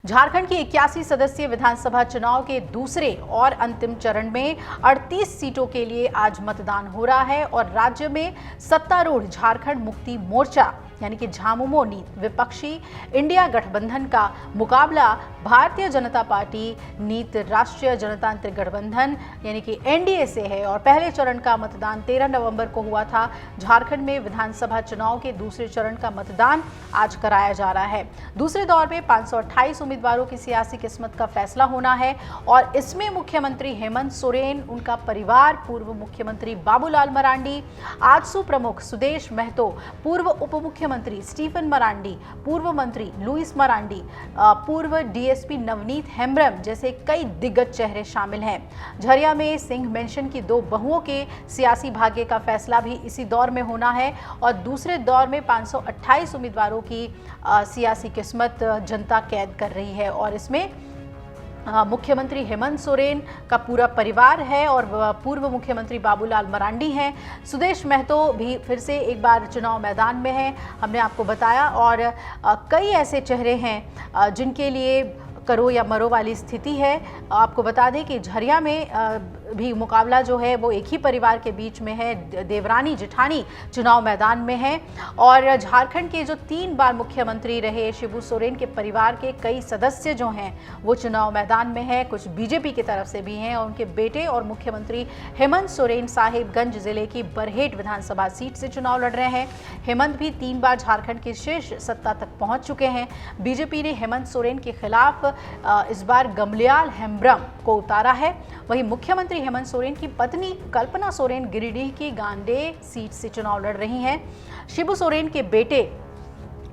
झारखंड की 81 सदस्यीय विधानसभा चुनाव के दूसरे और अंतिम चरण में 38 सीटों के लिए आज मतदान हो रहा है और राज्य में सत्तारूढ़ झारखंड मुक्ति मोर्चा यानी कि झामुमो नीत विपक्षी इंडिया गठबंधन का मुकाबला भारतीय जनता पार्टी नीत राष्ट्रीय जनतांत्रिक गठबंधन यानी कि एनडीए से है। और पहले चरण का मतदान 13 नवंबर को हुआ था। झारखंड में विधानसभा चुनाव के दूसरे चरण का मतदान आज कराया जा रहा है। दूसरे दौर में 528 उम्मीदवारों की सियासी किस्मत का फैसला होना है और इसमें मुख्यमंत्री हेमंत सोरेन, उनका परिवार, पूर्व मुख्यमंत्री बाबूलाल मरांडी, आजसू प्रमुख सुदेश महतो, पूर्व उप मुख्यमंत्री स्टीफन मरांडी, पूर्व मंत्री लुइस मरांडी, पूर्व डीएसपी नवनीत हेम्ब्रम जैसे कई दिग्गज चेहरे शामिल हैं। झरिया में सिंह मेंशन की 2 बहुओं के सियासी भाग्य का फैसला भी इसी दौर में होना है और दूसरे दौर में 528 उम्मीदवारों की सियासी किस्मत जनता कैद कर रही है और इसमें मुख्यमंत्री हेमंत सोरेन का पूरा परिवार है और पूर्व मुख्यमंत्री बाबूलाल मरांडी हैं। सुदेश महतो भी फिर से एक बार चुनाव मैदान में है, हमने आपको बताया। और कई ऐसे चेहरे हैं जिनके लिए करो या मरो वाली स्थिति है। आपको बता दें कि झरिया में भी मुकाबला जो है वो एक ही परिवार के बीच में है। देवरानी जेठानी चुनाव मैदान में है और झारखंड के जो 3 बार मुख्यमंत्री रहे शिबू सोरेन के परिवार के कई सदस्य जो हैं वो चुनाव मैदान में हैं। कुछ बीजेपी की तरफ से भी हैं और उनके बेटे और मुख्यमंत्री हेमंत सोरेन साहिबगंज जिले की बरहेट विधानसभा सीट से चुनाव लड़ रहे हैं। हेमंत भी 3 बार झारखंड की शीर्ष सत्ता तक पहुंच चुके हैं। बीजेपी ने हेमंत सोरेन के खिलाफ इस बार गमलियाल हेम्ब्रम को उतारा है। वहीं मुख्यमंत्री हेमंत सोरेन की पत्नी कल्पना सोरेन गिरिडीह की गांडे सीट से चुनाव लड़ रही हैं। शिबू सोरेन के बेटे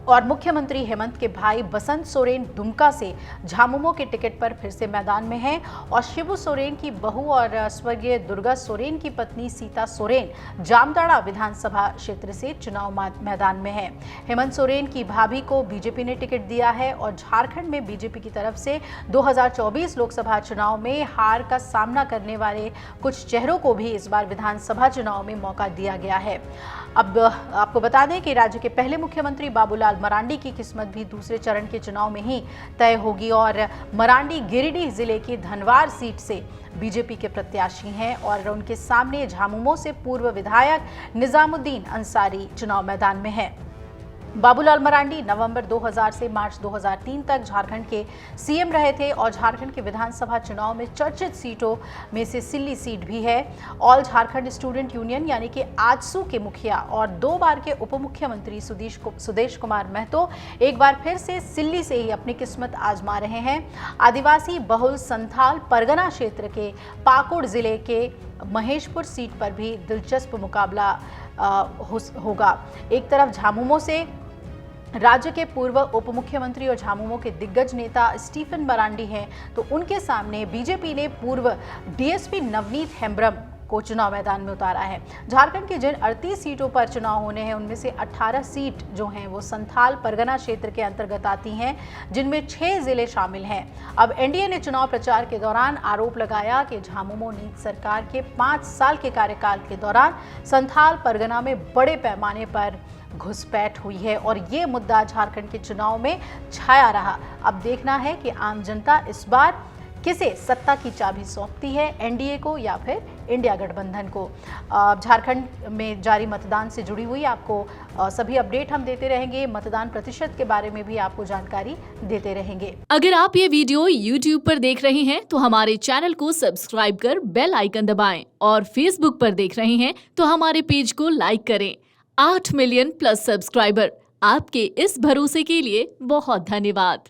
और मुख्यमंत्री हेमंत के भाई बसंत सोरेन दुमका से झामुमो के टिकट पर फिर से मैदान में हैं और शिबू सोरेन की बहू और स्वर्गीय दुर्गा सोरेन की पत्नी सीता सोरेन जामताड़ा विधानसभा क्षेत्र से चुनाव मैदान में है। हेमंत सोरेन की भाभी को बीजेपी ने टिकट दिया है और झारखंड में बीजेपी की तरफ से 2024 लोकसभा चुनाव में हार का सामना करने वाले कुछ चेहरों को भी इस बार विधानसभा चुनाव में मौका दिया गया है। अब आपको बता दें कि राज्य के पहले मुख्यमंत्री बाबूलाल मरांडी की किस्मत भी दूसरे चरण के चुनाव में ही तय होगी और मरांडी गिरिडीह जिले की धनवार सीट से बीजेपी के प्रत्याशी हैं और उनके सामने झामुमो से पूर्व विधायक निजामुद्दीन अंसारी चुनाव मैदान में है। बाबूलाल मरांडी नवंबर 2000 से मार्च 2003 तक झारखंड के सीएम रहे थे और झारखंड के विधानसभा चुनाव में चर्चित सीटों में से सिल्ली सीट भी है। ऑल झारखंड स्टूडेंट यूनियन यानी कि आजसू के मुखिया और 2 बार के उप मुख्यमंत्री सुदेश कुमार महतो एक बार फिर से सिल्ली से ही अपनी किस्मत आजमा रहे हैं। आदिवासी बहुल संथाल परगना क्षेत्र के पाकुड़ जिले के महेशपुर सीट पर भी दिलचस्प मुकाबला होगा। एक तरफ झामुमो से राज्य के पूर्व उप मुख्यमंत्री और झामुमो के दिग्गज नेता स्टीफन मरांडी हैं तो उनके सामने बीजेपी ने पूर्व डीएसपी नवनीत हेम्ब्रम को चुनाव मैदान में उतारा है। झारखंड के जिन 38 सीटों पर चुनाव होने हैं उनमें से 18 सीट जो हैं वो संथाल परगना क्षेत्र के अंतर्गत आती हैं जिनमें 6 जिले शामिल हैं। अब एनडीए ने चुनाव प्रचार के दौरान आरोप लगाया कि झामुमो नीत सरकार के 5 साल के कार्यकाल के दौरान संथाल परगना में बड़े पैमाने पर घुसपैठ हुई है और ये मुद्दा झारखंड के चुनाव में छाया रहा। अब देखना है कि आम जनता इस बार किसे सत्ता की चाबी सौंपती है, एनडीए को या फिर इंडिया गठबंधन को। झारखंड में जारी मतदान से जुड़ी हुई आपको सभी अपडेट हम देते रहेंगे। मतदान प्रतिशत के बारे में भी आपको जानकारी देते रहेंगे। अगर आप ये वीडियो YouTube पर देख रहे हैं तो हमारे चैनल को सब्सक्राइब कर बेल आइकन दबाएं और Facebook पर देख रहे हैं तो हमारे पेज को लाइक करें। 8 मिलियन प्लस सब्सक्राइबर, आपके इस भरोसे के लिए बहुत धन्यवाद।